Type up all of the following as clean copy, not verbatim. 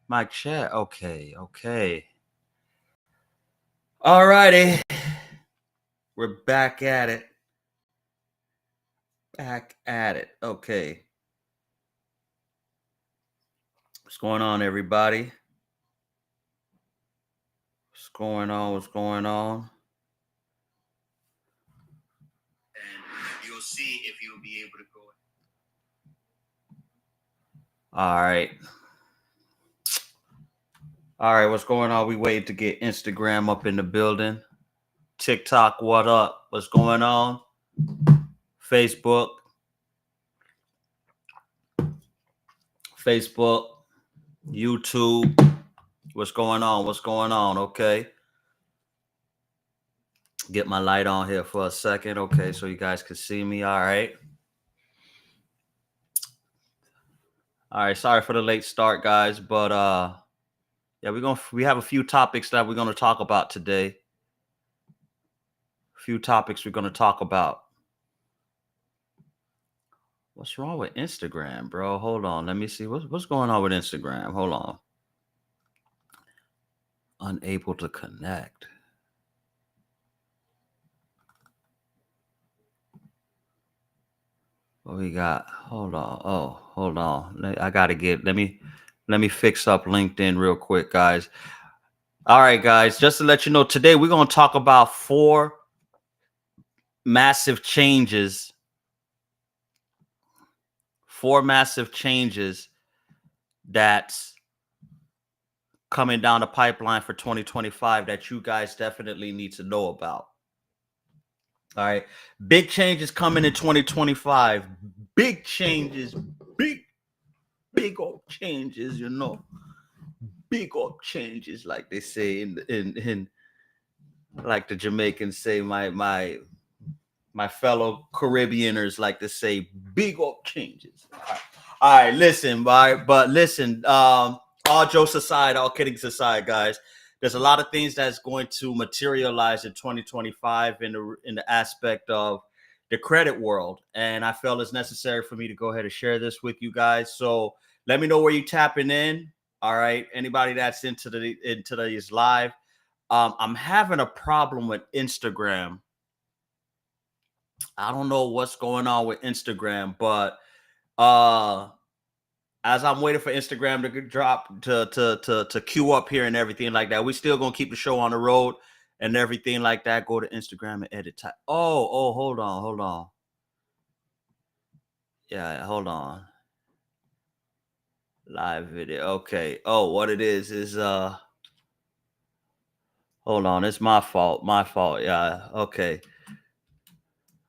Mic check. Okay, okay. All righty. We're back at it. Back at it. Okay. What's going on, everybody? What's going on? What's going on? And you'll see if you'll be able to go. All right. All right, what's going on? We waiting to get Instagram up in the building. TikTok, what up? What's going on? Facebook. YouTube. What's going on? What's going on? Okay. Get my light on here for a second. Okay, so you guys can see me. All right. All right. Sorry for the late start, guys, but yeah, we have a few topics that we're gonna talk about today. A few topics we're gonna talk about. What's wrong with Instagram, bro? Hold on. Let me see. What's going on with Instagram? Hold on. Unable to connect. What we got? Hold on. Oh, hold on. I gotta get. Let me fix up LinkedIn real quick, guys. All right, guys. Just to let you know, today we're gonna talk about 4 massive changes. 4 massive changes that's coming down the pipeline for 2025 that you guys definitely need to know about. All right. Big changes coming in 2025. Big changes. Big old changes, you know. Big old changes, like they say in like the Jamaicans say, my fellow Caribbeaners like to say, big old changes. All right, listen, but listen, all jokes aside, all kidding aside, guys, there's a lot of things that's going to materialize in 2025 in the aspect of the credit world, and I felt it's necessary for me to go ahead and share this with you guys. So let me know where you tapping in. All right, anybody that's into these live, I'm having a problem with Instagram. I don't know what's going on with Instagram, but as I'm waiting for Instagram to drop to queue up here and everything like that, we still gonna keep the show on the road and everything like that. Go to Instagram and edit type. Oh, hold on. Yeah, hold on. Live video. Okay. Oh, what it is hold on, it's my fault. My fault. Yeah, okay.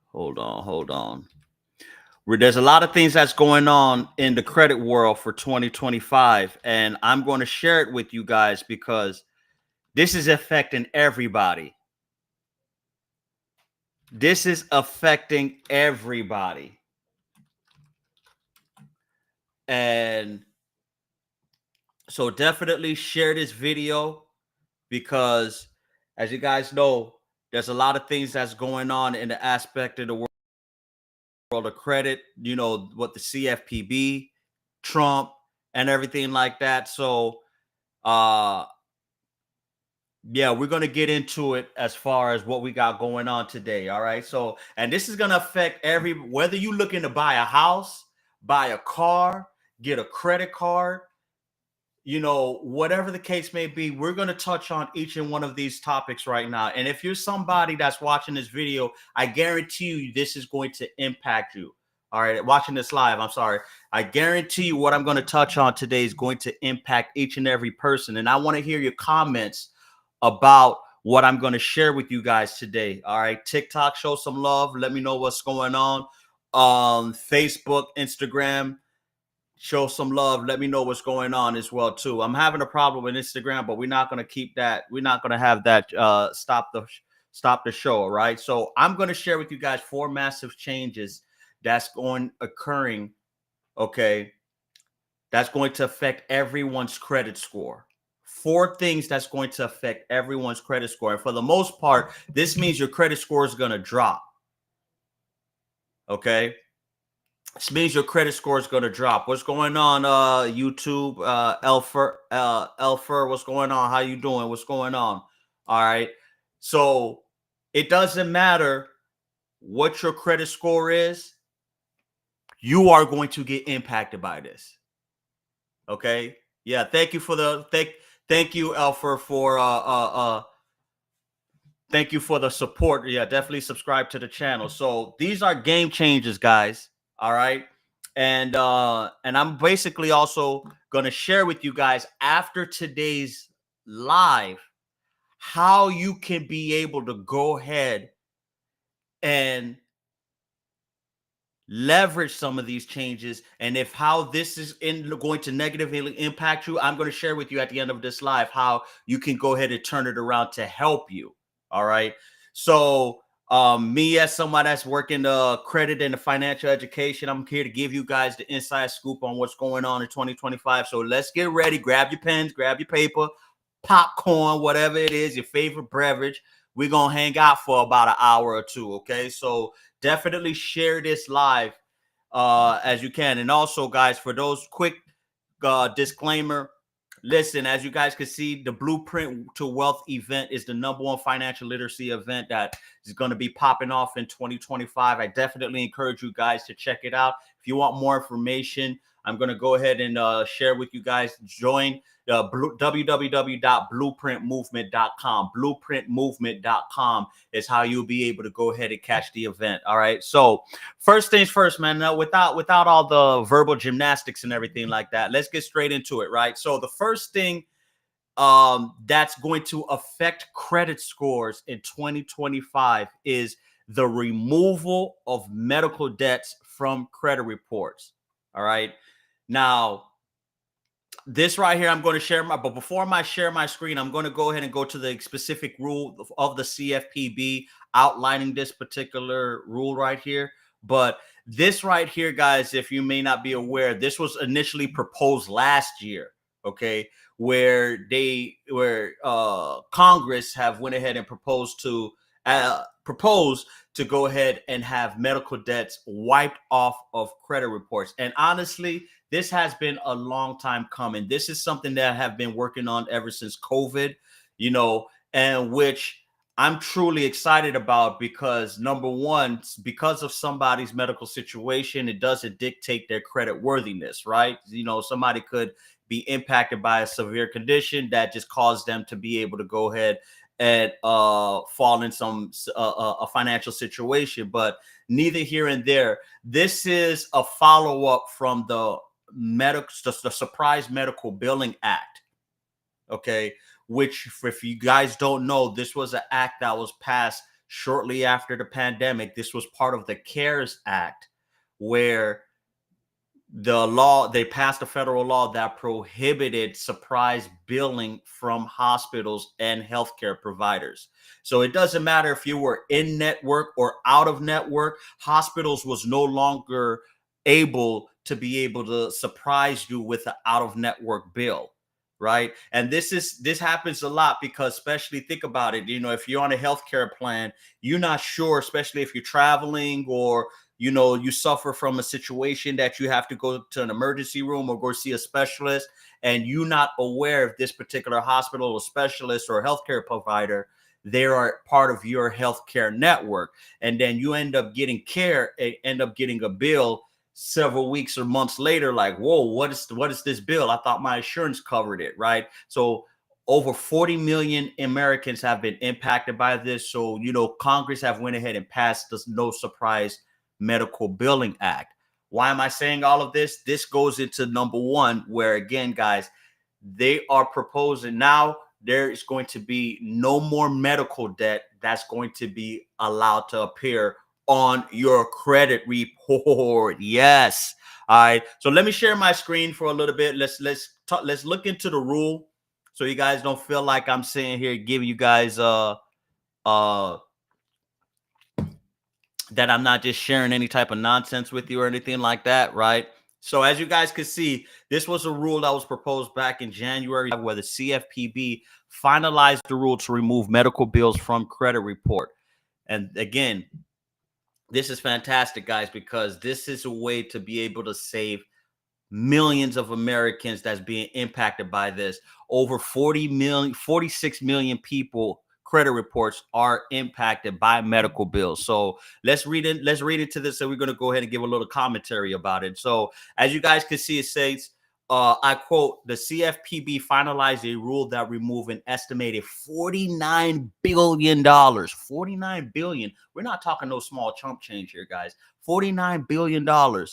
Hold on. There's a lot of things that's going on in the credit world for 2025, and I'm going to share it with you guys because this is affecting everybody. This is affecting everybody. And so definitely share this video because, as you guys know, there's a lot of things that's going on in the aspect of the world of credit, you know, what the CFPB, Trump, and everything like that. So, yeah, we're going to get into it as far as what we got going on today. All right. So, and this is going to affect whether you're looking to buy a house, buy a car, get a credit card, you know, whatever the case may be, we're going to touch on each and one of these topics right now. And if you're somebody that's watching this video, I guarantee you this is going to impact you. All right, watching this live, I'm sorry. I guarantee you what I'm going to touch on today is going to impact each and every person. And I want to hear your comments about what I'm going to share with you guys today. All right, TikTok, show some love. Let me know what's going on. Facebook, Instagram, show some love. Let me know what's going on as well too. I'm having a problem with Instagram, but we're not going to keep that. We're not going to have that stop the show. All right. So I'm going to share with you guys 4 massive changes that's occurring. Okay. That's going to affect everyone's credit score. 4 things that's going to affect everyone's credit score. And for the most part, this means your credit score is going to drop. Okay. This means your credit score is going to drop. What's going on, YouTube? Elfer, what's going on? How you doing? What's going on? All right. So it doesn't matter what your credit score is. You are going to get impacted by this. Okay. Yeah. Thank you for the thank you, Elfer, for thank you for the support. Yeah, definitely subscribe to the channel. So these are game changers, guys. All right. And I'm basically also going to share with you guys after today's live how you can be able to go ahead and leverage some of these changes, and if how this is going to negatively impact you. I'm going to share with you at the end of this live how you can go ahead and turn it around to help you. All right. So me, as someone that's working the credit and the financial education, I'm here to give you guys the inside scoop on what's going on in 2025. So let's get ready. Grab your pens, grab your paper, popcorn, whatever it is, your favorite beverage. We're gonna hang out for about an hour or two. Okay. So definitely share this live as you can. And also, guys, for those quick disclaimer, listen, as you guys can see, the Blueprint to Wealth event is the #1 financial literacy event that is going to be popping off in 2025. I definitely encourage you guys to check it out. If you want more information, I'm going to go ahead and share with you guys. Join www.blueprintmovement.com. Blueprintmovement.com is how you'll be able to go ahead and catch the event. All right. So first things first, man. Now, without all the verbal gymnastics and everything like that, let's get straight into it. Right. So the first thing that's going to affect credit scores in 2025 is the removal of medical debts from credit reports. All right. Now, this right here, I'm going to share but before I share my screen, I'm going to go ahead and go to the specific rule of the CFPB outlining this particular rule right here. But this right here, guys, if you may not be aware, this was initially proposed last year. Okay. Where Congress have went ahead and proposed to go ahead and have medical debts wiped off of credit reports. And honestly, this has been a long time coming. This is something that I have been working on ever since COVID, and which I'm truly excited about because, number one, because of somebody's medical situation, it doesn't dictate their credit worthiness, right? Somebody could be impacted by a severe condition that just caused them to be able to go ahead and fall in a financial situation. But neither here and there. This is a follow-up from the Surprise Medical Billing Act. Okay, which, if you guys don't know, this was an act that was passed shortly after the pandemic. This was part of the CARES Act, where they passed a federal law that prohibited surprise billing from hospitals and healthcare providers. So it doesn't matter if you were in network or out of network, hospitals was no longer able to be able to surprise you with an out of network bill. Right. And this happens a lot because, especially think about it, if you're on a healthcare plan, you're not sure, especially if you're traveling or you suffer from a situation that you have to go to an emergency room or go see a specialist, and you're not aware of this particular hospital or specialist or healthcare provider, they are part of your healthcare network. And then you end up getting a bill several weeks or months later, like, whoa, what is this bill? I thought my insurance covered it, right? So over 40 million Americans have been impacted by this. So, Congress have went ahead and passed the No Surprise Medical Billing Act. Why am I saying all of this? This goes into number one, where, again, guys, they are proposing now there is going to be no more medical debt that's going to be allowed to appear on your credit report. Yes. All right. So let me share my screen for a little bit. Let's look into the rule, so you guys don't feel like I'm sitting here giving you guys that I'm not just sharing any type of nonsense with you or anything like that, right? So as you guys can see, this was a rule that was proposed back in January, where the CFPB finalized the rule to remove medical bills from credit report. And again, This is fantastic, guys, because this is a way to be able to save millions of Americans that's being impacted by this. Over 40 million, 46 million people credit reports are impacted by medical bills. So let's read into this. So we're going to go ahead and give a little commentary about it. So as you guys can see, it says, I quote, the CFPB finalized a rule that removed an estimated $49 billion. $49 billion. We're not talking no small chump change here, guys. $49 billion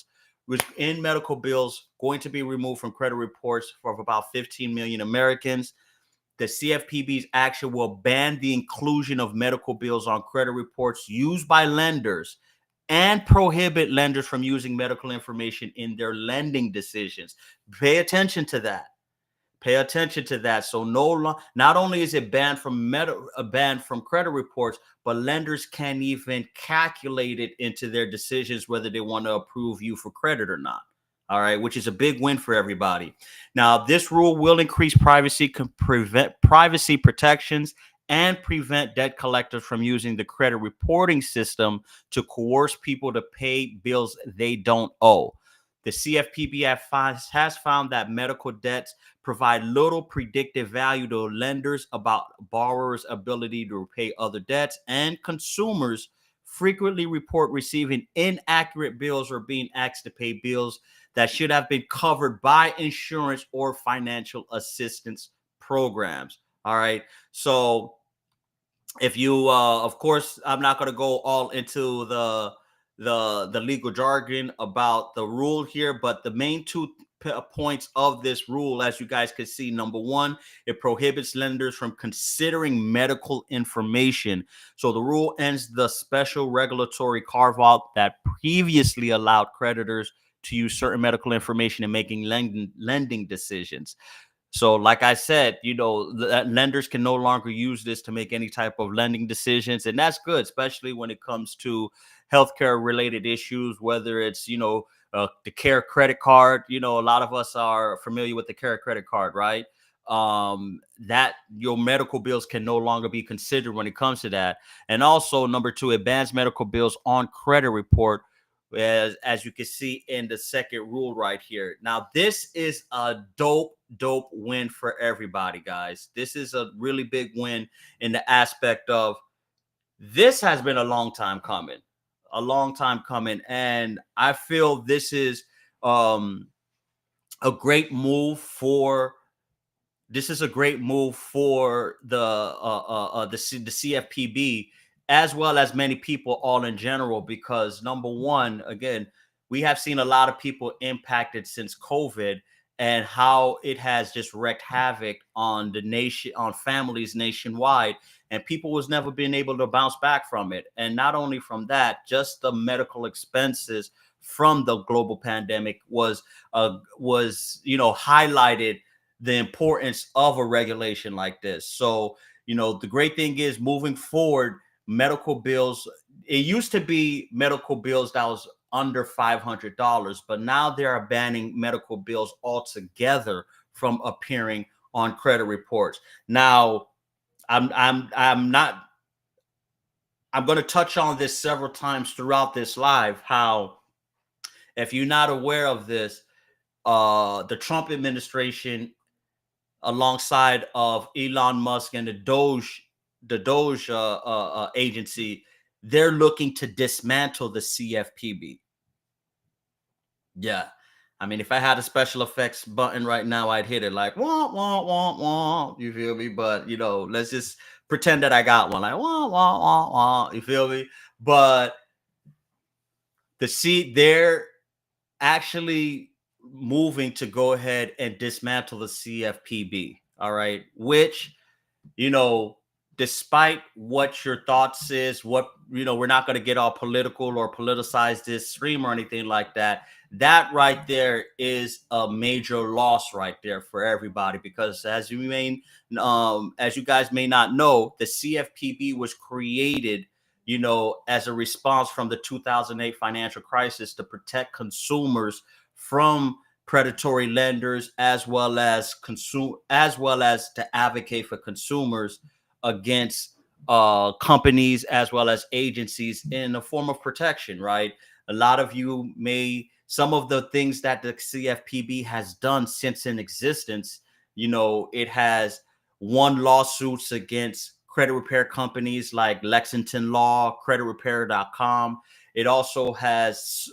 which in medical bills going to be removed from credit reports for about 15 million Americans. The CFPB's action will ban the inclusion of medical bills on credit reports used by lenders and prohibit lenders from using medical information in their lending decisions. Pay attention to that. Pay attention to that. So not only is it banned from credit reports, but lenders can't even calculate it into their decisions whether they want to approve you for credit or not. All right, which is a big win for everybody. Now, this rule will increase privacy, prevent privacy protections, and prevent debt collectors from using the credit reporting system to coerce people to pay bills they don't owe. The CFPB has found that medical debts provide little predictive value to lenders about borrowers' ability to repay other debts, and consumers frequently report receiving inaccurate bills or being asked to pay bills that should have been covered by insurance or financial assistance programs. All right. So if you of course, I'm not going to go all into the legal jargon about the rule here, but the main two points of this rule, as you guys can see, number one, it prohibits lenders from considering medical information. So the rule ends the special regulatory carve out that previously allowed creditors to use certain medical information in making lending decisions. So, like I said, lenders can no longer use this to make any type of lending decisions. And that's good, especially when it comes to healthcare related issues, whether it's, the care credit card. A lot of us are familiar with the care credit card, right? That your medical bills can no longer be considered when it comes to that. And also, number two, it bans medical bills on credit report, as you can see in the second rule right here. Now, this is a dope win for everybody, guys. This is a really big win in the aspect of this has been a long time coming, and I feel this is a great move for the CFPB, as well as many people all in general, because number one, again, we have seen a lot of people impacted since COVID, and how it has just wreaked havoc on the nation, on families nationwide, and people was never been able to bounce back from it. And not only from that, just the medical expenses from the global pandemic was highlighted the importance of a regulation like this. So, the great thing is, moving forward, medical bills, it used to be medical bills that was under $500, but now they are banning medical bills altogether from appearing on credit reports. Now, I'm not I'm going to touch on this several times throughout this live, how, if you're not aware of this, the Trump administration, alongside of Elon Musk and the Doge agency, they're looking to dismantle the CFPB. Yeah. I mean, if I had a special effects button right now, I'd hit it like wah wah wah wah. You feel me? But let's just pretend that I got one like wah wah wah wah. You feel me? But they're actually moving to go ahead and dismantle the CFPB. All right, which, you know, despite what your thoughts is, we're not going to get all political or politicize this stream or anything like that. That right there is a major loss right there for everybody, because as you guys may not know, the CFPB was created, as a response from the 2008 financial crisis to protect consumers from predatory lenders, as well as to advocate for consumers against companies as well as agencies in a form of protection, right? A lot of you may, some of the things that the CFPB has done since in existence, it has won lawsuits against credit repair companies like Lexington Law, creditrepair.com. It also has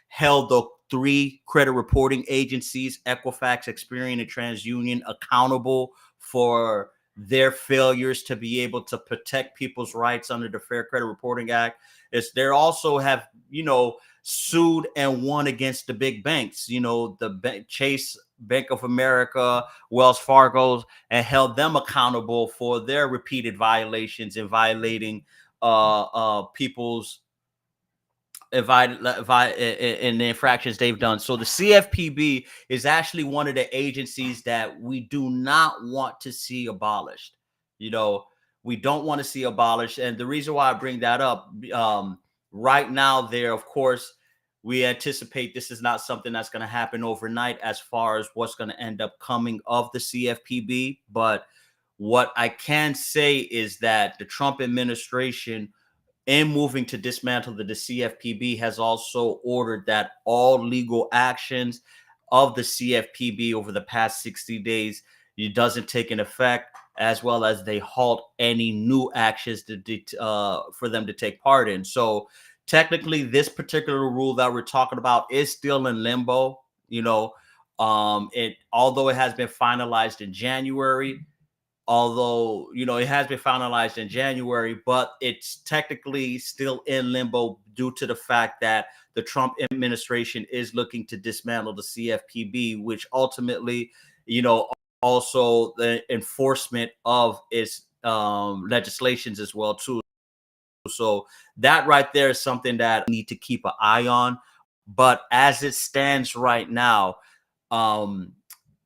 held the three credit reporting agencies, Equifax, Experian, and TransUnion, accountable for their failures to be able to protect people's rights under the Fair Credit Reporting Act. They also have, sued and won against the big banks, the Chase, Bank of America, Wells Fargo, and held them accountable for their repeated violations and violating people's in the infractions they've done. So the CFPB is actually one of the agencies that we do not want to see abolished. We don't want to see abolished. And the reason why I bring that up, right now, there, of course, we anticipate this is not something that's going to happen overnight as far as what's going to end up coming of the CFPB. But what I can say is that the Trump administration, in moving to dismantle the CFPB, has also ordered that all legal actions of the CFPB over the past 60 days, it doesn't take an effect, as well as they halt any new actions for them to take part in. So technically, this particular rule that we're talking about is still in limbo. Although it has been finalized in January, but it's technically still in limbo due to the fact that the Trump administration is looking to dismantle the CFPB, which ultimately, also the enforcement of its legislations as well too. So that right there is something that we need to keep an eye on. But as it stands right now,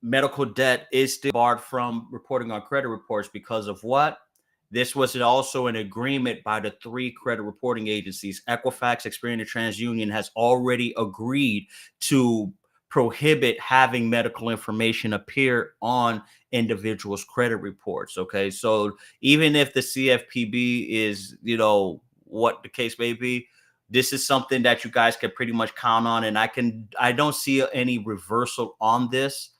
medical debt is still barred from reporting on credit reports because of what? This was also an agreement by the three credit reporting agencies. Equifax, Experian, and TransUnion has already agreed to prohibit having medical information appear on individuals' credit reports. Okay, so even if the CFPB is, what the case may be, this is something that you guys can pretty much count on, and I don't see any reversal on this.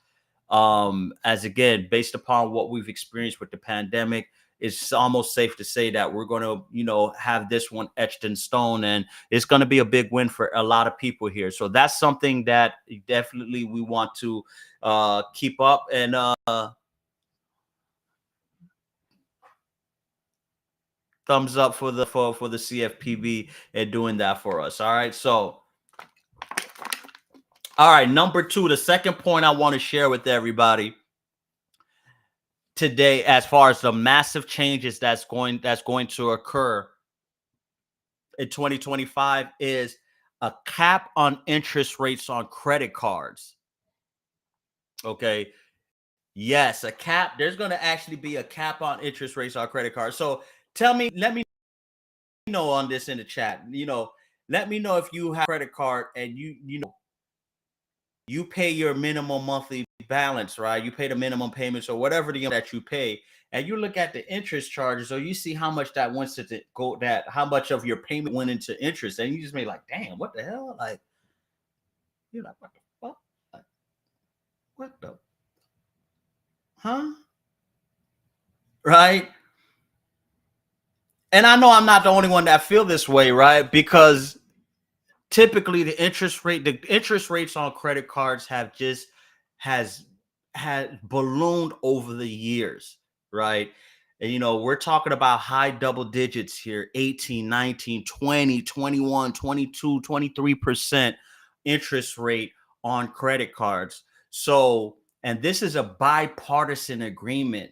As again, based upon what we've experienced with the pandemic, it's almost safe to say that we're going to, have this one etched in stone, and it's going to be a big win for a lot of people here. So that's something that definitely we want to keep up, and thumbs up for the CFPB and doing that for us. All right. So, all right, number two, the second point I want to share with everybody today, as far as the massive changes that's going to occur in 2025, is a cap on interest rates on credit cards. Okay. Yes, a cap. There's going to actually be a cap on interest rates on credit cards. So let me know on this in the chat. Let me know if you have a credit card and you pay your minimum monthly balance, right? You pay the minimum payments or whatever that you pay, and you look at the interest charges, or you see how much that went to go, that how much of your payment went into interest, and you just be like, damn, what the hell? Like, you're like, what the fuck? Like, what the, huh? Right? And I know I'm not the only one that feel this way, right? Because typically the interest rates on credit cards has had ballooned over the years, right? And we're talking about high double digits here, 18, 19, 20, 21, 22, 23% interest rate on credit cards. So, and this is a bipartisan agreement.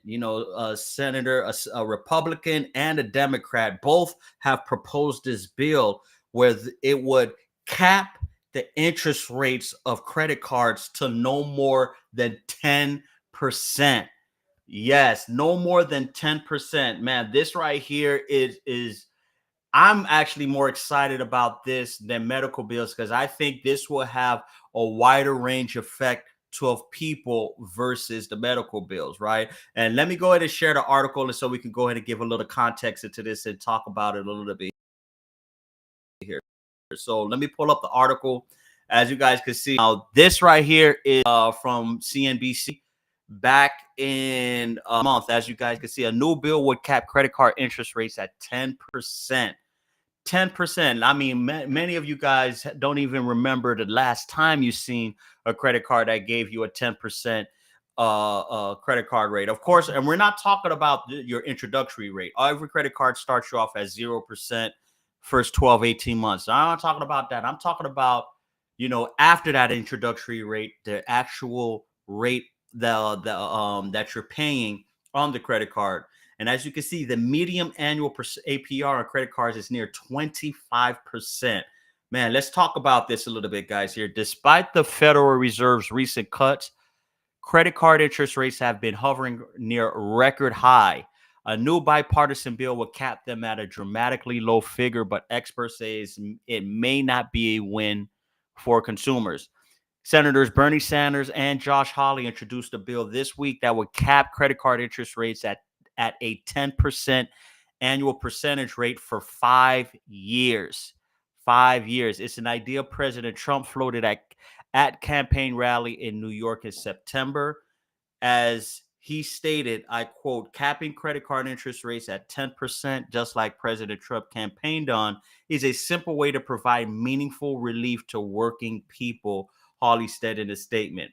A senator, a Republican and a Democrat both have proposed this bill where it would cap the interest rates of credit cards to no more than 10%. Yes, no more than 10%. Man, this right here is I'm actually more excited about this than medical bills, because I think this will have a wider range effect of people versus the medical bills, right? And let me go ahead and share the article, and so we can go ahead and give a little context into this and talk about it a little bit here. So let me pull up the article. As you guys can see, now this right here is from CNBC back in a month. As you guys can see, a new bill would cap credit card interest rates at 10%. 10%. I mean, many of you guys don't even remember the last time you seen a credit card that gave you a 10% credit card rate. Of course, and we're not talking about your introductory rate. Every credit card starts you off at 0% first 12, 18 months. So I'm not talking about that. I'm talking about, after that introductory rate, the actual rate that you're paying on the credit card. And as you can see, the median annual APR on credit cards is near 25%. Man, let's talk about this a little bit, guys, here. Despite the Federal Reserve's recent cuts, credit card interest rates have been hovering near record high. A new bipartisan bill will cap them at a dramatically low figure, but experts say it may not be a win for consumers. Senators Bernie Sanders and Josh Hawley introduced a bill this week that would cap credit card interest rates at a 10% annual percentage rate for 5 years. 5 years. It's an idea President Trump floated at campaign rally in New York in September. As he stated, I quote, capping credit card interest rates at 10%, just like President Trump campaigned on, is a simple way to provide meaningful relief to working people, Hawley said in a statement.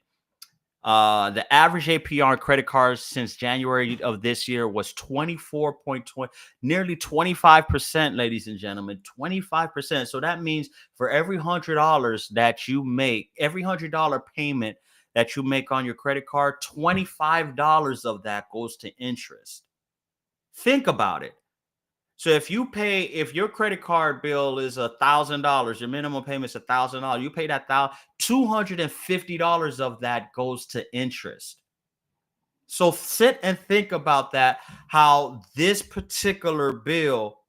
The average APR on credit cards since January of this year was 24.20, nearly 25%, ladies and gentlemen, 25%. So that means for every $100 that you make, every $100 payment that you make on your credit card, $25 of that goes to interest. Think about it. So if your credit card bill is $1,000, your minimum payment is $1,000, you pay that $250 of that goes to interest. So sit and think about that, how this particular bill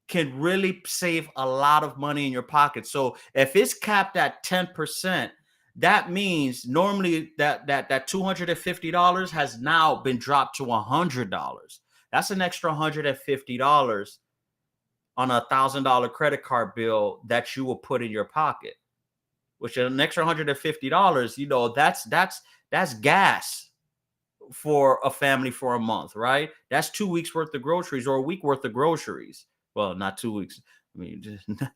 can really save a lot of money in your pocket. So if it's capped at 10%, that means normally that $250 has now been dropped to $100. That's an extra $150 on a $1,000 credit card bill that you will put in your pocket, which is an extra $150. That's gas for a family for a month, right? That's 2 weeks worth of groceries or a week worth of groceries. Well, not 2 weeks. I mean, just the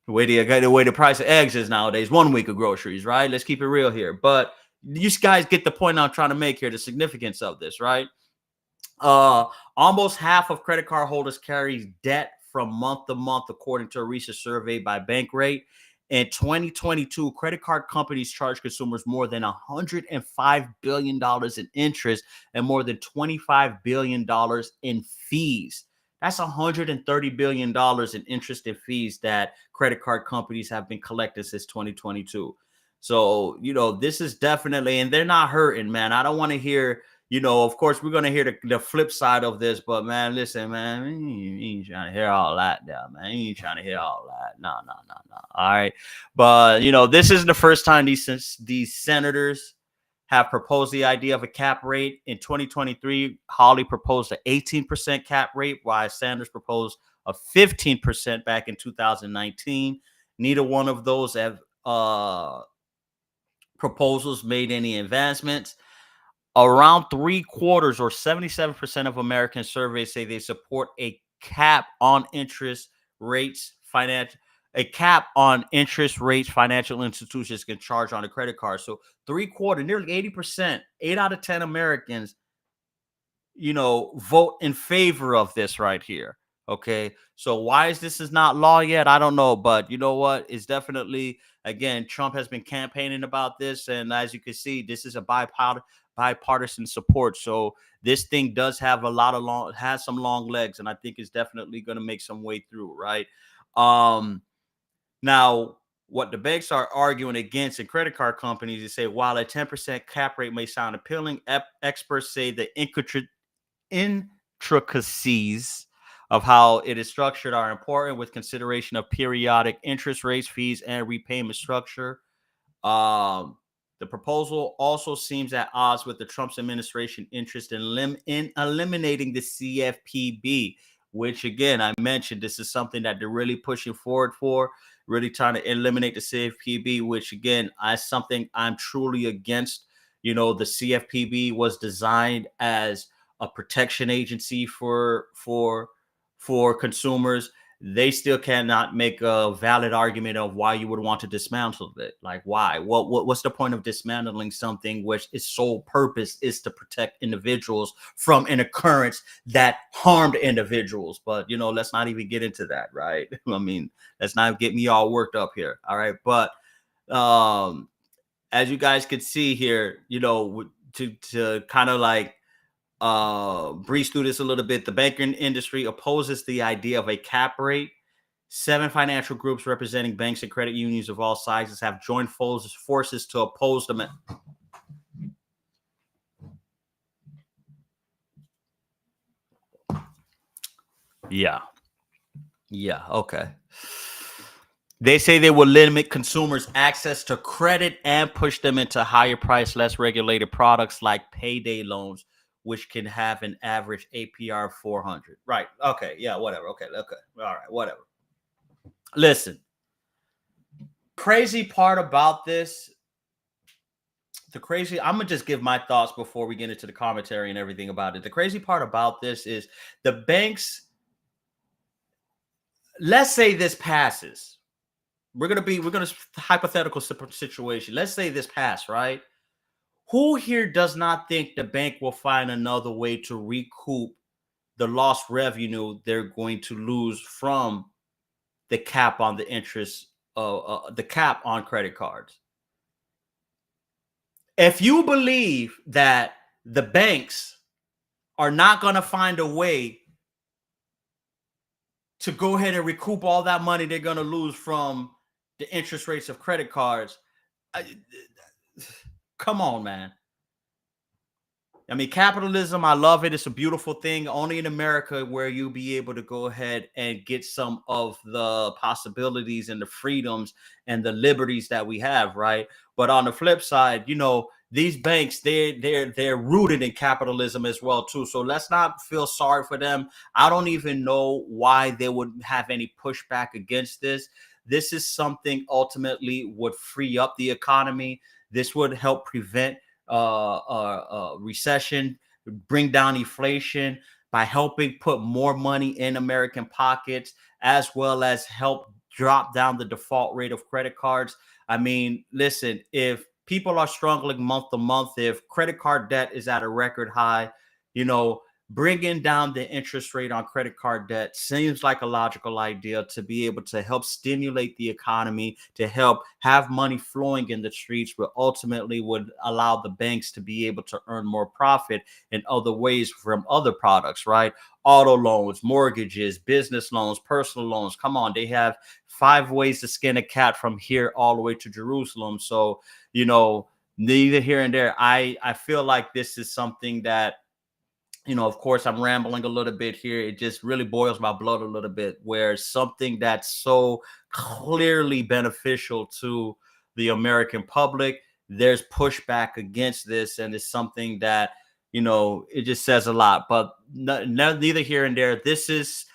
way the price of eggs is nowadays, 1 week of groceries, right? Let's keep it real here. But you guys get the point I'm trying to make here, the significance of this, right? Almost half of credit card holders carry debt from month to month, according to a recent survey by Bankrate. In 2022, credit card companies charged consumers more than $105 billion in interest and more than $25 billion in fees. That's $130 billion in interest and fees that credit card companies have been collecting since 2022. So, this is definitely, and they're not hurting, man. I don't want to hear, of course, we're going to hear the flip side of this, but man, listen, man, you ain't trying to hear all that, man. You ain't trying to hear all that. No. All right. But, this isn't the first time these senators have proposed the idea of a cap rate. In 2023, Hawley proposed an 18% cap rate, while Sanders proposed a 15% back in 2019. Neither one of those have proposals made any advancements. Around 3/4 or 77% of American surveys say they support a cap on interest rates financial institutions can charge on a credit card. So 3/4, nearly 80%, 8 out of 10 Americans, vote in favor of this right here. Okay. So why is not law yet? I don't know. But you know what? It's definitely, again, Trump has been campaigning about this. And as you can see, this is a bipartisan support. So this thing does have has some long legs. And I think it's definitely going to make some way through. Right. Now, what the banks are arguing against in credit card companies is say, while a 10% cap rate may sound appealing, experts say the intricacies of how it is structured are important, with consideration of periodic interest rates, fees, and repayment structure. The proposal also seems at odds with the Trump's administration interest in eliminating the CFPB, which again, I mentioned this is something that they're really pushing forward for, really trying to eliminate the CFPB, which again, something I'm truly against. The CFPB was designed as a protection agency for consumers. They still cannot make a valid argument of why you would want to dismantle it. Like, why? What's the point of dismantling something which its sole purpose is to protect individuals from an occurrence that harmed individuals? But let's not even get into that, right? I mean, let's not get me all worked up here. All right, but as you guys could see here, to kind of like breeze through this a little bit, the banking industry opposes the idea of a cap rate. 7 financial groups representing banks and credit unions of all sizes have joined forces to oppose them. Yeah, okay. They say they will limit consumers' access to credit and push them into higher price, less regulated products like payday loans, which can have an average APR of 400. Right. Okay. Yeah, whatever. Okay. All right. Whatever. Listen, crazy part about this, I'm going to just give my thoughts before we get into the commentary and everything about it. The crazy part about this is the banks, let's say this passes. We're going to hypothetical situation. Let's say this pass, right? Who here does not think the bank will find another way to recoup the lost revenue they're going to lose from the cap on the interest, the cap on credit cards? If you believe that the banks are not going to find a way to go ahead and recoup all that money they're going to lose from the interest rates of credit cards, come on, man. I mean, capitalism, I love it. It's a beautiful thing. Only in America where you'll be able to go ahead and get some of the possibilities and the freedoms and the liberties that we have, right? But on the flip side, these banks, they're rooted in capitalism as well, too. So let's not feel sorry for them. I don't even know why they would have any pushback against this. This is something ultimately would free up the economy. This would help prevent recession, bring down inflation by helping put more money in American pockets, as well as help drop down the default rate of credit cards. I mean, listen, if people are struggling month to month, if credit card debt is at a record high, bringing down the interest rate on credit card debt seems like a logical idea to be able to help stimulate the economy, to help have money flowing in the streets, but ultimately would allow the banks to be able to earn more profit in other ways from other products, right? Auto loans, mortgages, business loans, personal loans. Come on, they have 5 ways to skin a cat from here all the way to Jerusalem. So, neither here and there. I feel like this is something that, of course, I'm rambling a little bit here. It just really boils my blood a little bit, where something that's so clearly beneficial to the American public, there's pushback against this. And it's something that, it just says a lot. But neither here and there. This is,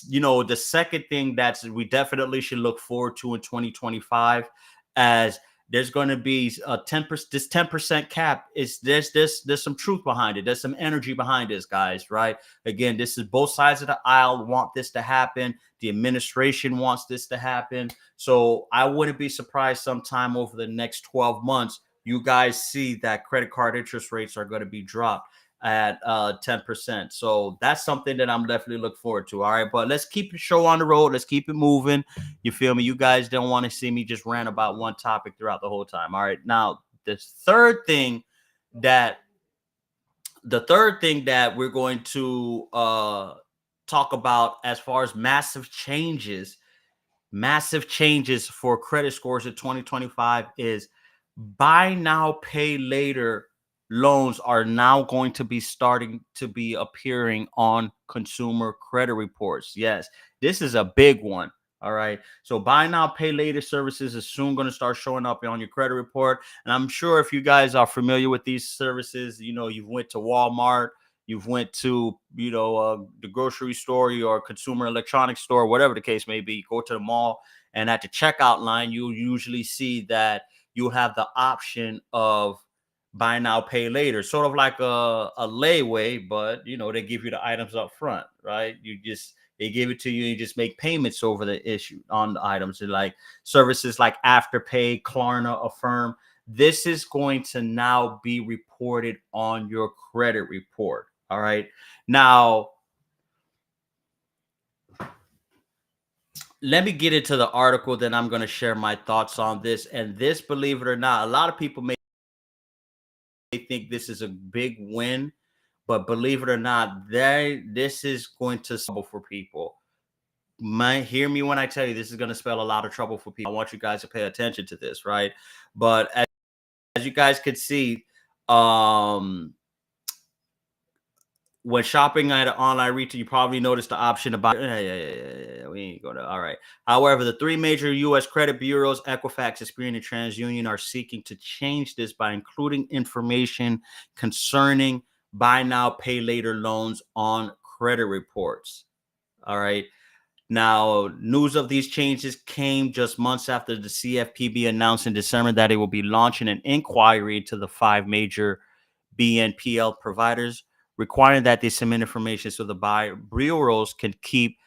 the second thing that we definitely should look forward to in 2025, as there's going to be a 10%. This 10% cap is there's some truth behind it. There's some energy behind this, guys. Right? Again, this is both sides of the aisle want this to happen. The administration wants this to happen. So I wouldn't be surprised sometime over the next 12 months, you guys see that credit card interest rates are going to be dropped at 10%. So that's something that I'm definitely looking forward to. All right, but let's keep the show on the road. Let's keep it moving. You feel me? You guys don't want to see me just rant about one topic throughout the whole time. All right, now the third thing that we're going to talk about as far as massive changes for credit scores in 2025 is buy now, pay later loans are now going to be starting to be appearing on consumer credit reports. Yes, this is a big one. All right. So buy now, pay later services is soon going to start showing up on your credit report. And I'm sure if you guys are familiar with these services, you've went to Walmart, you've went to, the grocery store or consumer electronics store, whatever the case may be, you go to the mall, and at the checkout line, you'll usually see that you'll have the option of buy now, pay later, sort of like a layaway, but they give you the items up front, right? They give it to you, and you just make payments over the issue on the items. And like services like Afterpay, Klarna, Affirm, this is going to now be reported on your credit report. All right. Now, let me get into the article, then I'm going to share my thoughts on this. And this, believe it or not, a lot of people may think this is a big win, but believe it or not, this is going to trouble for people. Hear me when I tell you this is going to spell a lot of trouble for people. I want you guys to pay attention to this, right? But as you guys could see, when shopping at an online retail, you probably noticed the option about we ain't gonna. All right. However, the three major U.S. credit bureaus, Equifax, Experian, and TransUnion, are seeking to change this by including information concerning buy now, pay later loans on credit reports. All right. Now, news of these changes came just months after the CFPB announced in December that it will be launching an inquiry into the five major BNPL providers, requiring that they submit information so the bureaus can keep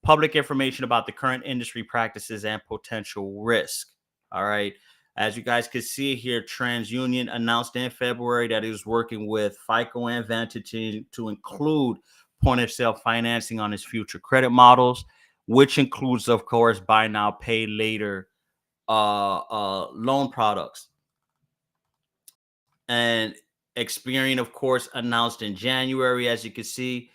public information about the current industry practices and potential risk. All right. As you guys can see here, TransUnion announced in February that it was working with FICO and Vantage to include point of sale financing on its future credit models, which includes, of course, buy now, pay later loan products. And Experian, of course, announced in January, as you can see,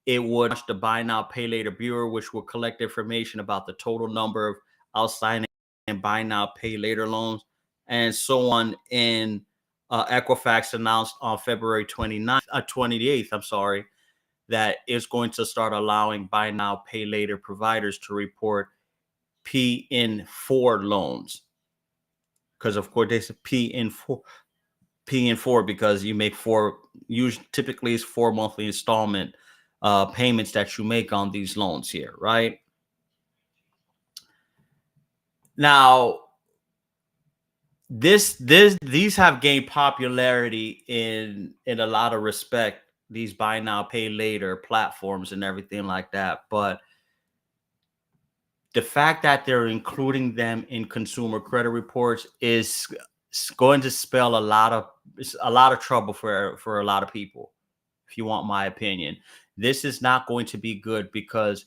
it would launch the buy now, pay later bureau, which will collect information about the total number of outstanding and buy now, pay later loans, and so on. In Equifax announced on February 28th, I'm sorry, that is going to start allowing buy now, pay later providers to report P-in-4 loans. Because, of course, they say P-in-4 because you make typically it's 4 monthly installment payments that you make on these loans here, right? Now, these have gained popularity in a lot of respect, these buy now, pay later platforms and everything like that. But the fact that they're including them in consumer credit reports is going to spell a lot of trouble for a lot of people. If you want my opinion, this is not going to be good, because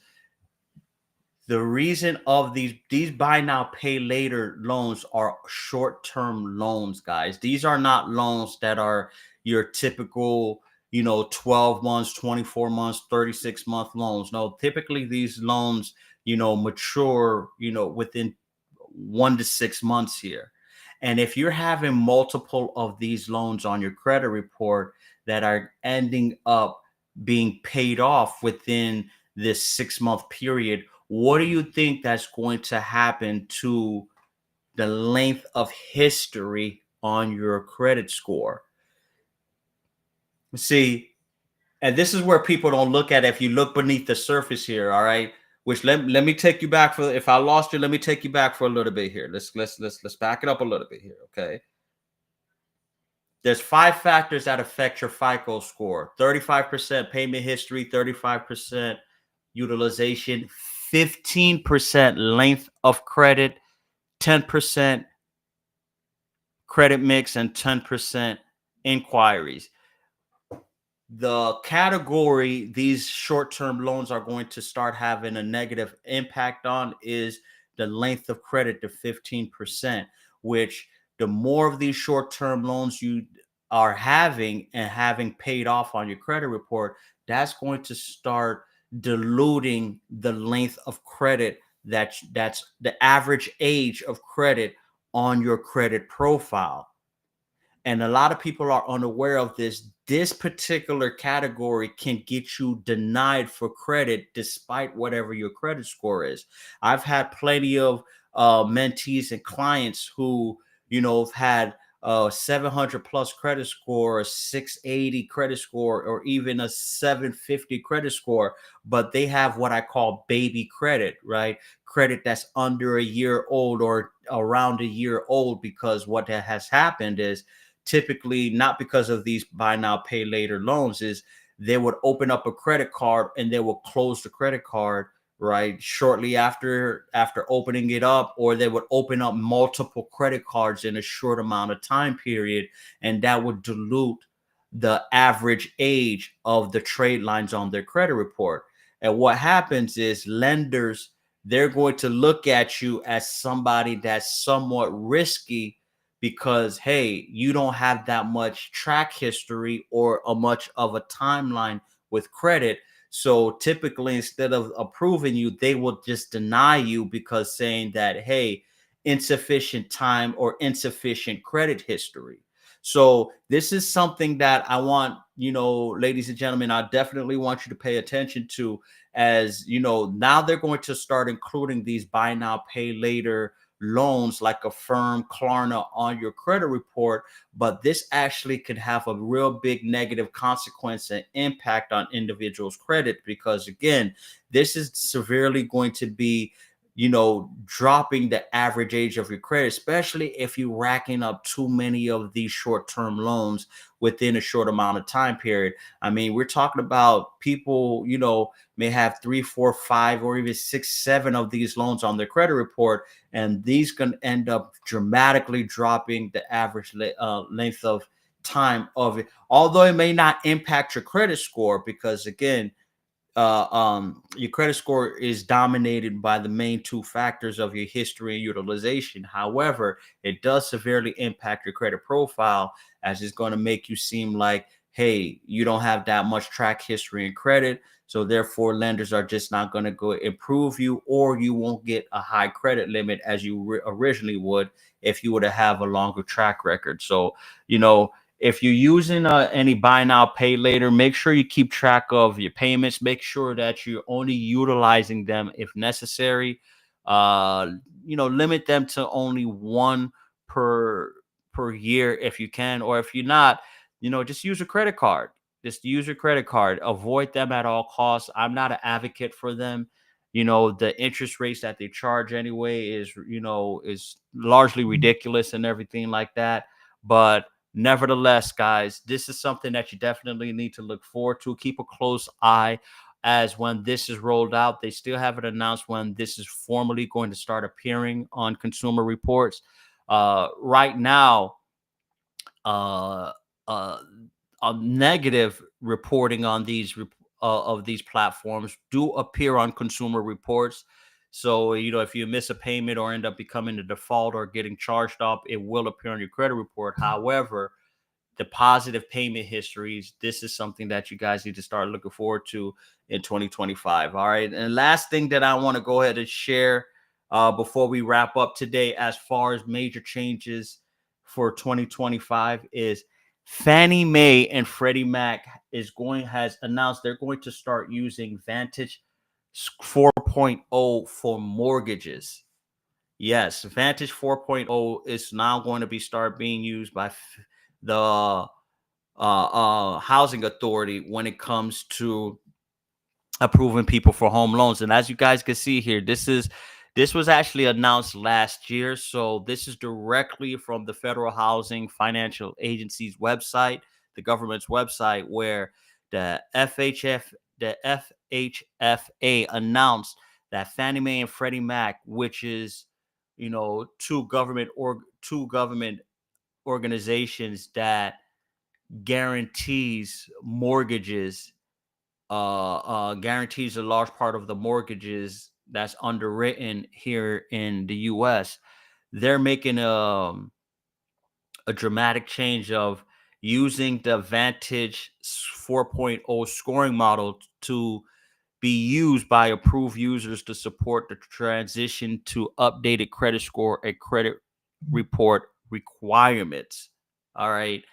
the reason of these buy now, pay later loans are short-term loans, guys. These are not loans that are your typical, 12 months, 24 months, 36-month loans. No, typically these loans, mature, within 1 to 6 months here. And if you're having multiple of these loans on your credit report that are ending up being paid off within this 6-month period, what do you think that's going to happen to the length of history on your credit score? See, and this is where people don't look at it. If you look beneath the surface here, all right, which let me take you back for, if I lost you, let me take you back for a little bit here. Let's back it up a little bit here, okay? There's 5 factors that affect your FICO score: 35% payment history, 35% utilization, 15% length of credit, 10% credit mix, and 10% inquiries. The category these short-term loans are going to start having a negative impact on is the length of credit to 15%, which the more of these short-term loans you are having and having paid off on your credit report, that's going to start diluting the length of credit that's the average age of credit on your credit profile. and a lot of people are unaware of this. This particular category can get you denied for credit despite whatever your credit score is. I've had plenty of mentees and clients who, have had a 700 plus credit score, a 680 credit score, or even a 750 credit score, but they have what I call baby credit, right? Credit that's under a year old or around a year old, because what has happened is, typically not because of these buy now pay later loans, is they would open up a credit card and they will close the credit card right shortly after opening it up, or they would open up multiple credit cards in a short amount of time period, and that would dilute the average age of the trade lines on their credit report. And what happens is, lenders, they're going to look at you as somebody that's somewhat risky, because hey, you don't have that much track history or a much of a timeline with credit. So typically, instead of approving you, they will just deny you, because saying that, hey, insufficient time or insufficient credit history. So this is something that I want, ladies and gentlemen, I definitely want you to pay attention to. As now they're going to start including these buy now pay later loans like Affirm, Klarna on your credit report, but this actually could have a real big negative consequence and impact on individuals' credit, because again, this is severely going to be, dropping the average age of your credit, especially if you're racking up too many of these short-term loans within a short amount of time period. I mean, we're talking about people, may have 3, 4, 5, or even 6, 7 of these loans on their credit report, and these can end up dramatically dropping the average length of time of it. Although it may not impact your credit score, because again, your credit score is dominated by the main two factors of your history and utilization. However, it does severely impact your credit profile, as it's going to make you seem like, hey, you don't have that much track history and credit. So therefore, lenders are just not going to go improve you, or you won't get a high credit limit as you originally would if you were to have a longer track record. So, if you're using any buy now pay later, make sure you keep track of your payments. Make sure that you're only utilizing them if necessary. Limit them to only one per year if you can, or if you're not, just use a credit card. Just use your credit card. Avoid them at all costs. I'm not an advocate for them. The interest rates that they charge anyway is largely ridiculous and everything like that. But nevertheless, guys, this is something that you definitely need to look forward to. Keep a close eye, as when this is rolled out. They still haven't announced when this is formally going to start appearing on Consumer Reports. Right now, uh, uh, a negative reporting on these of these platforms do appear on Consumer Reports. So, if you miss a payment or end up becoming a default or getting charged off, it will appear on your credit report. However, the positive payment histories, this is something that you guys need to start looking forward to in 2025. All right. And last thing that I want to go ahead and share before we wrap up today, as far as major changes for 2025, is Fannie Mae and Freddie Mac has announced they're going to start using Vantage 4.0 for mortgages. Yes, Vantage 4.0 is now going to be start being used by the housing authority when it comes to approving people for home loans. And as you guys can see here, this was actually announced last year. So this is directly from the Federal Housing Financial Agency's website, the government's website, where the FHFA announced that Fannie Mae and Freddie Mac, which is two government organizations that guarantees mortgages, guarantees a large part of the mortgages that's underwritten here in the U.S. They're making a dramatic change of using the Vantage 4.0 scoring model to be used by approved users to support the transition to updated credit score and credit report requirements. All right.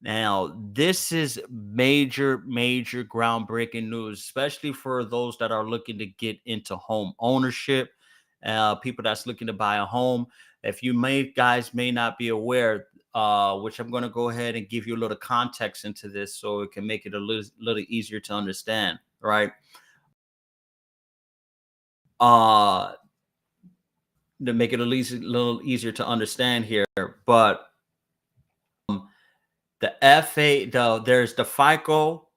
Now, this is major, major groundbreaking news, especially for those that are looking to get into home ownership, people that's looking to buy a home. If you guys may not be aware, which I'm going to go ahead and give you a little context into this so it can make it a little easier to understand, right? Uh, to make it a little easier to understand here, but the there's the FICO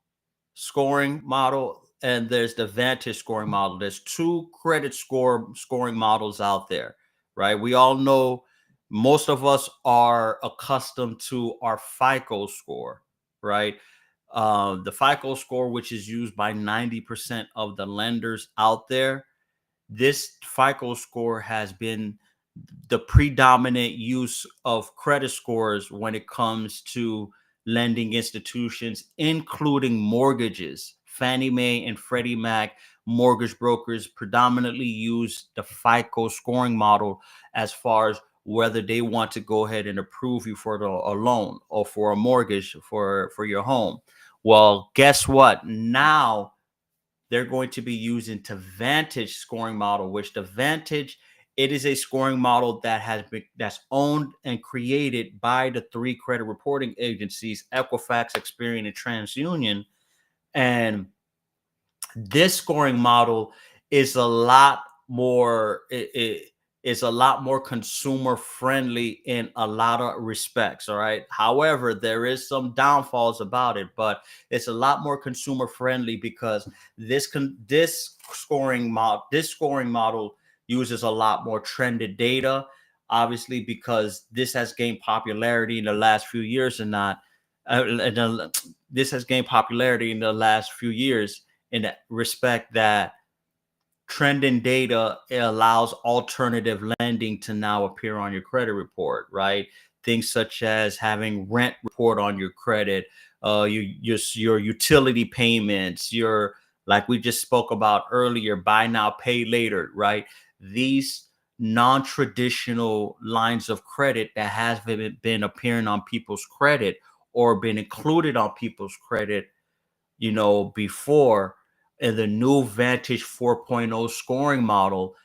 scoring model and there's the Vantage scoring model. There's two credit scoring models out there, right? We all know, most of us are accustomed to our FICO score, right? The FICO score, which is used by 90% of the lenders out there. This FICO score has been the predominant use of credit scores when it comes to lending institutions, including mortgages. Fannie Mae and Freddie Mac mortgage brokers predominantly use the FICO scoring model as far as whether they want to go ahead and approve you for a loan or for a mortgage for your home. Well, guess what? Now they're going to be using the Vantage scoring model, which the Vantage, it is a scoring model that has been that's owned and created by the three credit reporting agencies, Equifax, Experian, and TransUnion. And this scoring model is a lot more it is a lot more consumer friendly in a lot of respects. All right, however, there is some downfalls about it, but it's a lot more consumer friendly because this scoring model uses a lot more trended data, obviously, because this has gained popularity in the last few years. And not this has gained popularity in the last few years in the respect that trending data, it allows alternative lending to now appear on your credit report, right? Things such as having rent report on your credit, your utility payments, your, like we just spoke about earlier, buy now, pay later, right? These non-traditional lines of credit that has been appearing on people's credit or been included on people's credit, before. In the new Vantage 4.0 scoring model,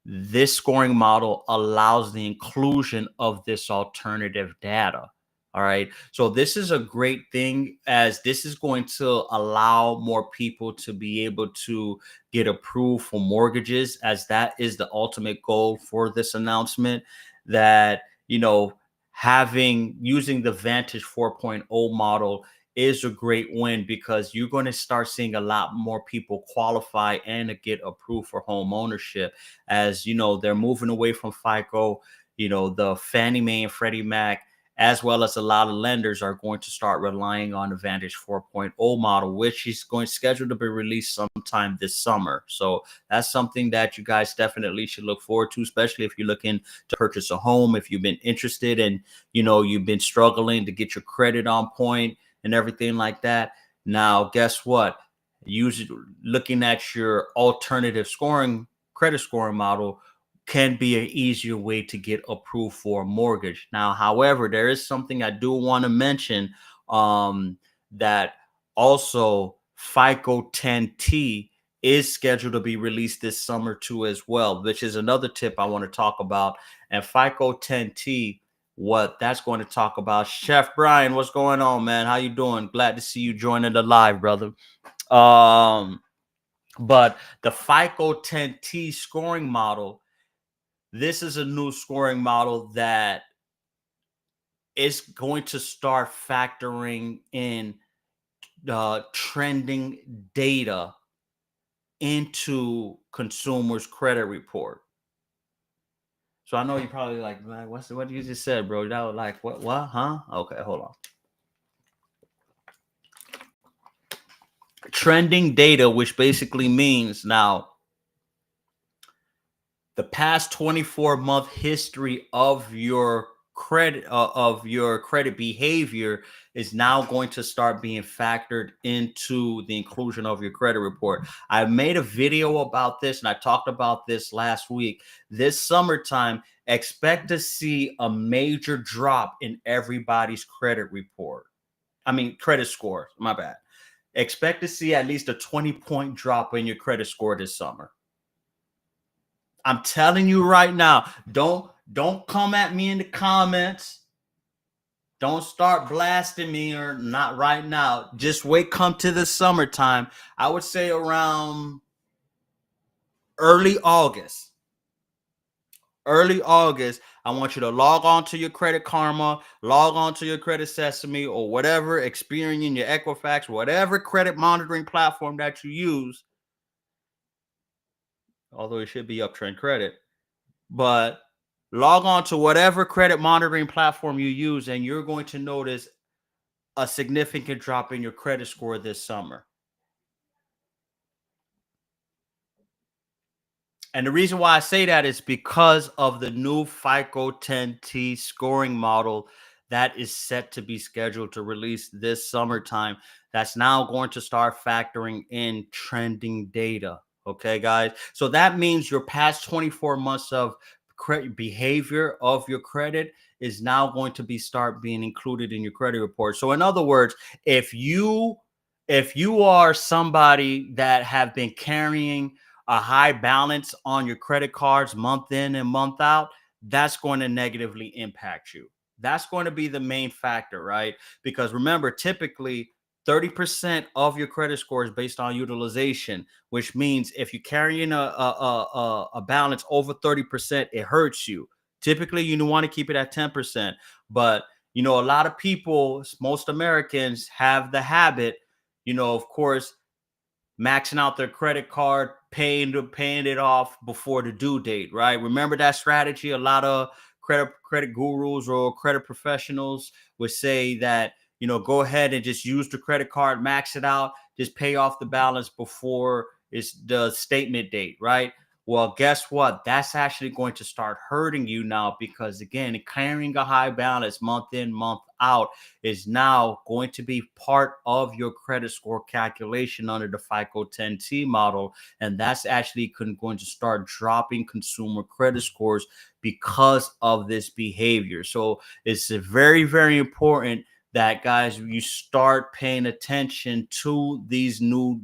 this scoring model allows the inclusion of this alternative data. All right. So this is a great thing, as this is going to allow more people to be able to get approved for mortgages, as that is the ultimate goal for this announcement. That, having using the Vantage 4.0 model is a great win, because you're going to start seeing a lot more people qualify and to get approved for home ownership. As they're moving away from FICO. The Fannie Mae and Freddie Mac, as well as a lot of lenders, are going to start relying on the Vantage 4.0 model, which is going scheduled to be released sometime this summer. So that's something that you guys definitely should look forward to, especially if you're looking to purchase a home. If you've been interested and you've been struggling to get your credit on point and everything like that. Now, guess what? Looking at your alternative credit scoring model can be an easier way to get approved for a mortgage. Now, however, there is something I do want to mention, that also FICO 10T is scheduled to be released this summer too as well, which is another tip I want to talk about. And FICO 10T, what that's going to talk about. Chef Brian, what's going on, man? How you doing? Glad to see you joining the live, brother. But the FICO 10T scoring model, this is a new scoring model that is going to start factoring in trending data into consumers' credit report. So I know you're probably like, man, what you just said, bro? That was like, what, huh? Okay, hold on. Trending data, which basically means now the past 24-month history of your credit behavior is now going to start being factored into the inclusion of your credit report. I made a video about this and I talked about this last week. This summertime, expect to see a major drop in everybody's credit report. I mean, credit score, my bad. Expect to see at least a 20-point drop in your credit score this summer. I'm telling you right now, don't come at me in the comments. Don't start blasting me or not right now. Just wait, come to the summertime. I would say around early August. Early August, I want you to log on to your Credit Karma, log on to your Credit Sesame, or whatever, Experian, your Equifax, whatever credit monitoring platform that you use. Although it should be Uptrend Credit, but log on to whatever credit monitoring platform you use, and you're going to notice a significant drop in your credit score this summer. And the reason why I say that is because of the new FICO 10T scoring model that is set to be scheduled to release this summertime. That's now going to start factoring in trending data. Okay, guys. So that means your past 24 months of credit behavior of your credit is now going to be start being included in your credit report. So in other words, if you are somebody that have been carrying a high balance on your credit cards month in and month out, that's going to negatively impact you. That's going to be the main factor, right? Because remember, typically 30% of your credit score is based on utilization, which means if you're carrying a balance over 30%, it hurts you. Typically, you want to keep it at 10%. But, a lot of people, most Americans have the habit, of course, maxing out their credit card, paying it off before the due date, right? Remember that strategy? A lot of credit gurus or credit professionals would say that, go ahead and just use the credit card, max it out, just pay off the balance before it's the statement date, right? Well, guess what? That's actually going to start hurting you now because, again, carrying a high balance month in, month out is now going to be part of your credit score calculation under the FICO 10T model. And that's actually going to start dropping consumer credit scores because of this behavior. So it's very, very important that, guys, you start paying attention to these new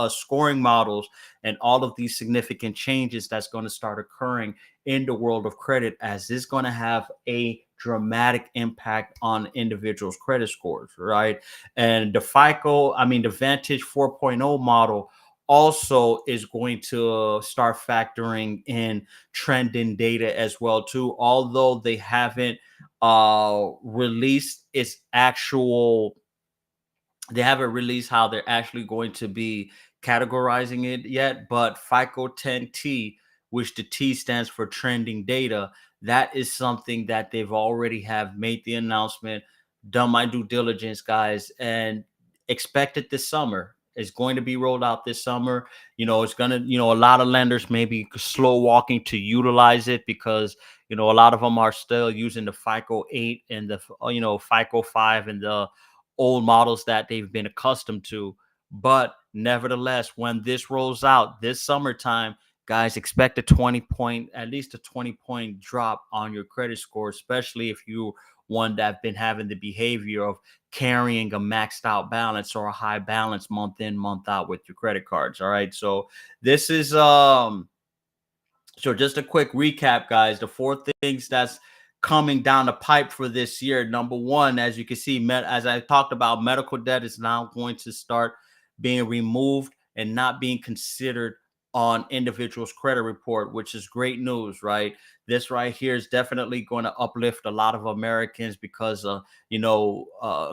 scoring models and all of these significant changes that's going to start occurring in the world of credit, as it's going to have a dramatic impact on individuals' credit scores, right? And the the Vantage 4.0 model also is going to start factoring in trending data as well too, although they haven't released its actual they haven't released how they're actually going to be categorizing it yet, but FICO 10T, which the T stands for trending data, that is something that they've already have made the announcement, done my due diligence, guys, and expect it this summer. It's going to be rolled out this summer. It's going to, a lot of lenders may be slow walking to utilize it because, a lot of them are still using the FICO 8 and the, FICO 5 and the old models that they've been accustomed to. But nevertheless, when this rolls out this summertime, guys, expect at least a 20-point drop on your credit score, especially if you one that's been having the behavior of carrying a maxed out balance or a high balance month in, month out with your credit cards. All right. So this is so just a quick recap, guys. The four things that's coming down the pipe for this year. Number one, as you can see, as I talked about, medical debt is now going to start being removed and not being considered on individuals' credit report, which is great news, right? This right here is definitely going to uplift a lot of Americans because,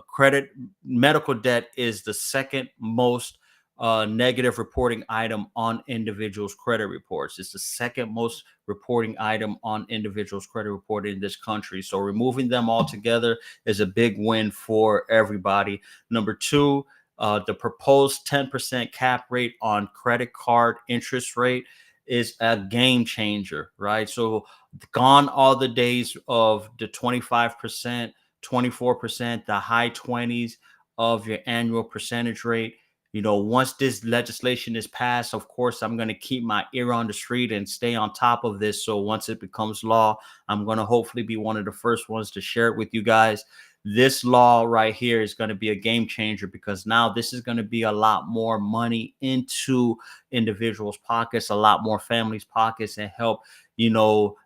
credit medical debt is the second most negative reporting item on individuals' credit reports. It's the second most reporting item on individuals' credit report in this country. So removing them altogether is a big win for everybody. Number two, the proposed 10% cap rate on credit card interest rate is a game changer, right? So gone all the days of the 25%, 24%, the high 20s of your annual percentage rate. Once this legislation is passed, of course, I'm going to keep my ear on the street and stay on top of this. So once it becomes law, I'm going to hopefully be one of the first ones to share it with you guys. This law right here is going to be a game changer, because now this is going to be a lot more money into individuals' pockets, a lot more families' pockets, and help,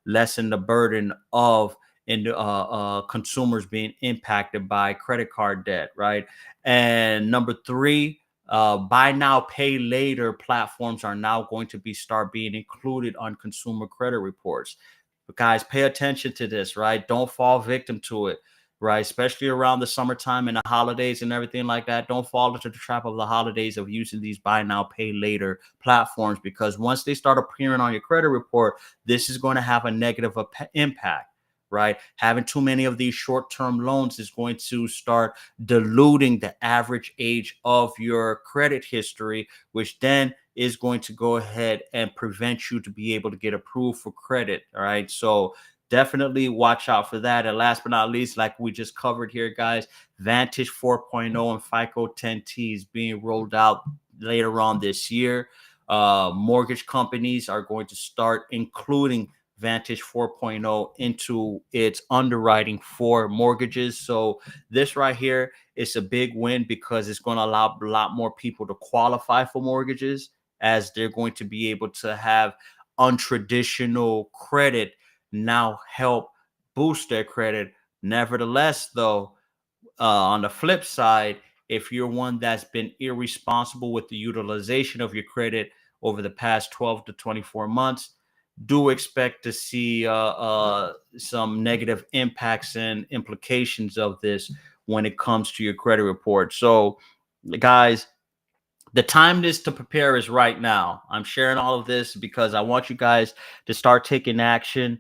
lessen the burden of consumers being impacted by credit card debt, right? And number three, buy now pay later platforms are now going to be start being included on consumer credit reports. But guys, pay attention to this, right? Don't fall victim to it, right? Especially around the summertime and the holidays and everything like that. Don't fall into the trap of the holidays of using these buy now pay later platforms, because once they start appearing on your credit report, this is going to have a negative impact, right? Having too many of these short-term loans is going to start diluting the average age of your credit history, which then is going to go ahead and prevent you to be able to get approved for credit. All right. So definitely watch out for that. And last but not least, like we just covered here, guys, Vantage 4.0 and FICO 10T is being rolled out later on this year. Mortgage companies are going to start including Vantage 4.0 into its underwriting for mortgages. So this right here is a big win, because it's going to allow a lot more people to qualify for mortgages, as they're going to be able to have untraditional credit now help boost their credit. Nevertheless, though, on the flip side, if you're one that's been irresponsible with the utilization of your credit over the past 12 to 24 months, do expect to see some negative impacts and implications of this when it comes to your credit report. So, guys, the time is to prepare is right now. I'm sharing all of this because I want you guys to start taking action,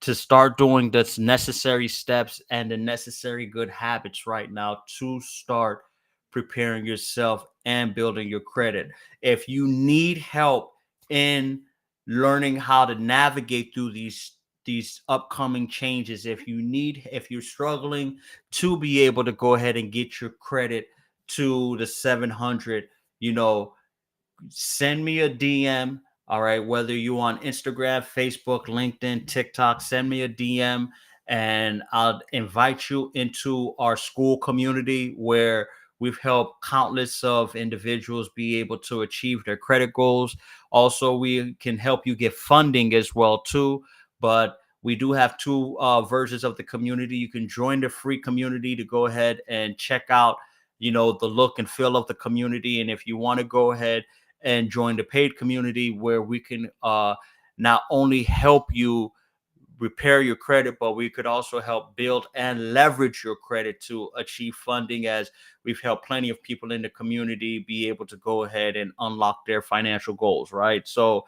to start doing the necessary steps and the necessary good habits right now to start preparing yourself and building your credit. If you need help in learning how to navigate through these upcoming changes, if you're struggling to be able to go ahead and get your credit to the 700, you know, send me a DM. All right. Whether you on Instagram, Facebook, LinkedIn, TikTok, send me a DM, and I'll invite you into our school community, where we've helped countless of individuals be able to achieve their credit goals. Also, we can help you get funding as well too. But we do have two versions of the community. You can join the free community to go ahead and check out, the look and feel of the community. And if you want to go ahead and join the paid community, where we can not only help you repair your credit, but we could also help build and leverage your credit to achieve funding, as we've helped plenty of people in the community be able to go ahead and unlock their financial goals, right? So,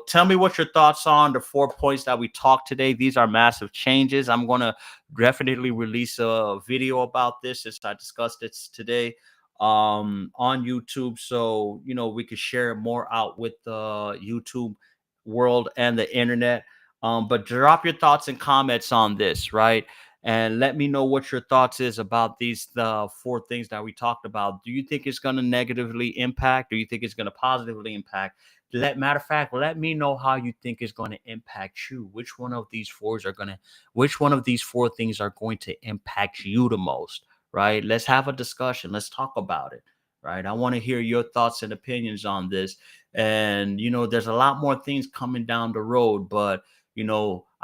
tell me what your thoughts on the 4 points that we talked today. These are massive changes. I'm going to definitely release a video about this, as I discussed it today on YouTube, so we could share more out with the YouTube world and the internet. But drop your thoughts and comments on this, right? And let me know what your thoughts is about these the 4 things that we talked about. Do you think it's going to negatively impact? Do you think it's going to positively impact? Matter of fact, let me know how you think it's going to impact you. Which one of these 4 things are going to impact you the most, right? Let's have a discussion. Let's talk about it, right? I want to hear your thoughts and opinions on this. And there's a lot more things coming down the road, but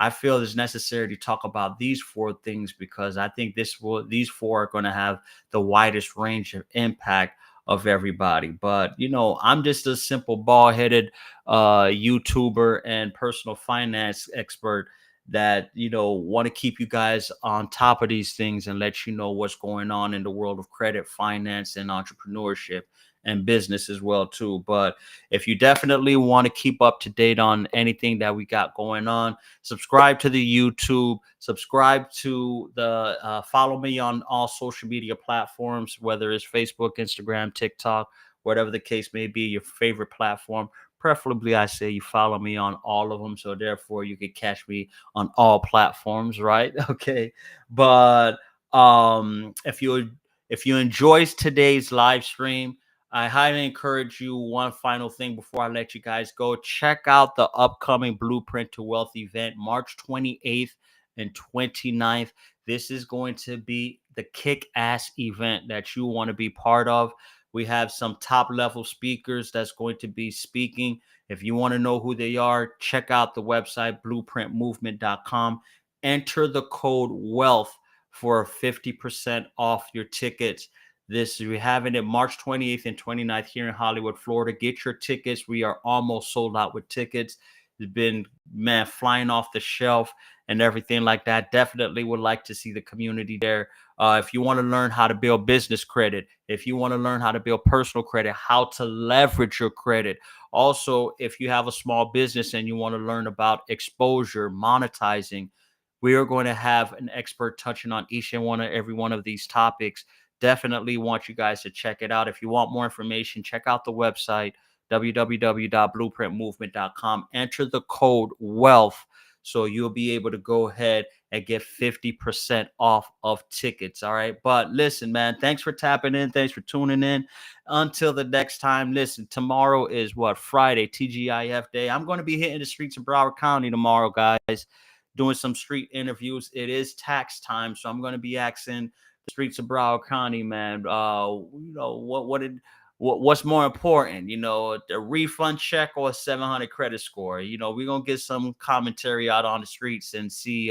I feel it's necessary to talk about these 4 things, because I think these 4 are going to have the widest range of impact of everybody. But I'm just a simple bald-headed YouTuber and personal finance expert that want to keep you guys on top of these things and let you know what's going on in the world of credit, finance, and entrepreneurship and business as well too. But if you definitely want to keep up to date on anything that we got going on, subscribe to the YouTube, subscribe to the follow me on all social media platforms, whether it's Facebook, Instagram, TikTok, whatever the case may be, your favorite platform. Preferably, I say you follow me on all of them, so therefore you can catch me on all platforms, right? Okay, but if you enjoyed today's live stream, I highly encourage you. One final thing before I let you guys go: check out the upcoming Blueprint to Wealth event, March 28th and 29th. This is going to be the kick-ass event that you want to be part of. We have some top level speakers that's going to be speaking. If you want to know who they are, check out the website blueprintmovement.com. Enter the code WEALTH for 50% off your tickets. We're having it March 28th and 29th here in Hollywood, Florida. Get your tickets. We are almost sold out with tickets. It's been, man, flying off the shelf and everything like that. Definitely would like to see the community there. If you want to learn how to build business credit, if you want to learn how to build personal credit, how to leverage your credit. Also, if you have a small business and you want to learn about exposure, monetizing, we are going to have an expert touching on each and every one of these topics. Definitely want you guys to check it out. If you want more information, check out the website www.blueprintmovement.com. Enter the code WEALTH so you'll be able to go ahead and get 50% off of tickets. All right. But listen, man, thanks for tapping in. Thanks for tuning in. Until the next time, listen, tomorrow is what? Friday, TGIF day. I'm going to be hitting the streets of Broward County tomorrow, guys, doing some street interviews. It is tax time, so I'm going to be asking the streets of Broward County, man, what's more important, a refund check or a 700 credit score? We're going to get some commentary out on the streets and see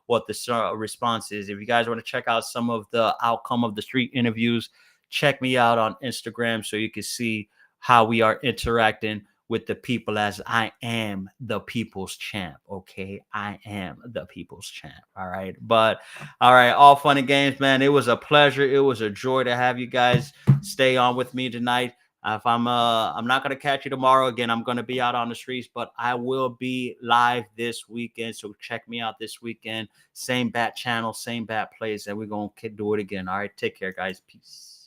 what the response is. If you guys want to check out some of the outcome of the street interviews, check me out on Instagram so you can see how we are interacting with the people, as I am the people's champ. Okay, I am the people's champ. All right, but all right, all fun and games, man. It was a pleasure. It was a joy to have you guys stay on with me tonight. If I'm not gonna catch you tomorrow again. I'm gonna be out on the streets, but I will be live this weekend. So check me out this weekend. Same bat channel, same bat place, and we're gonna do it again. All right, take care, guys. Peace.